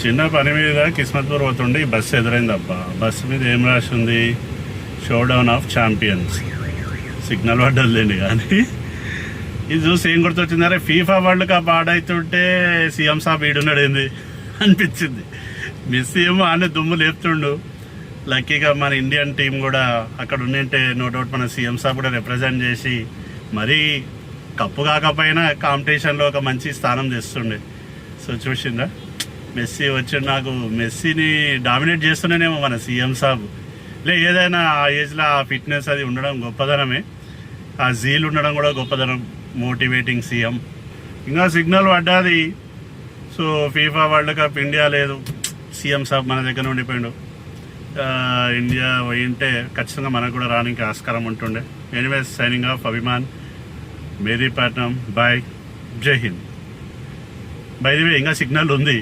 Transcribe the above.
చిన్న పని మీద కిస్మత్పూర్ పోతుండే ఈ బస్సు ఎదురైంది అబ్బా. బస్సు మీద ఏం రాసి ఉంది, showdown of champions. Signal పడ్డలేండి కానీ ఇది చూసి ఏం గుర్తొచ్చింది, ఫీఫా వరల్డ్ కప్ ఆడైతుంటే సీఎం సాబ్ ఈడున్నాడు ఏంది అనిపించింది. మెస్సీ ఏమో ఆనే దుమ్ము లేపుతుండు. లక్కీగా మన ఇండియన్ టీం కూడా అక్కడ ఉండింటే నో డౌట్ మన సీఎం సాబ్ కూడా రిప్రజెంట్ చేసి మరీ కప్పు కాకపోయినా కాంపిటీషన్లో ఒక మంచి స్థానం తెస్తుండే. సో చూసిందా, మెస్సీ వచ్చి నాకు మెస్సీని డామినేట్ చేస్తున్నానేమో మన సీఎం సాబ్. ఏదైనా ఆ ఏజ్లో ఆ ఫిట్నెస్ అది ఉండడం గొప్పదనమే, ఆ జీల్ ఉండడం కూడా గొప్పదనం. Motivating CM. ఇంకా సిగ్నల్ పడ్డాది. So FIFA World cup India లేదు, సీఎం సాబ్ మన దగ్గర ఉండిపోయిండు. ఇండియా పోయింటే ఖచ్చితంగా మనకు కూడా రానికి ఆస్కారం ఉంటుండే. Anyways signing off Abhiman, Mehdipatnam, bye, జై హింద్. బై ది వే ఇంకా సిగ్నల్ ఉంది.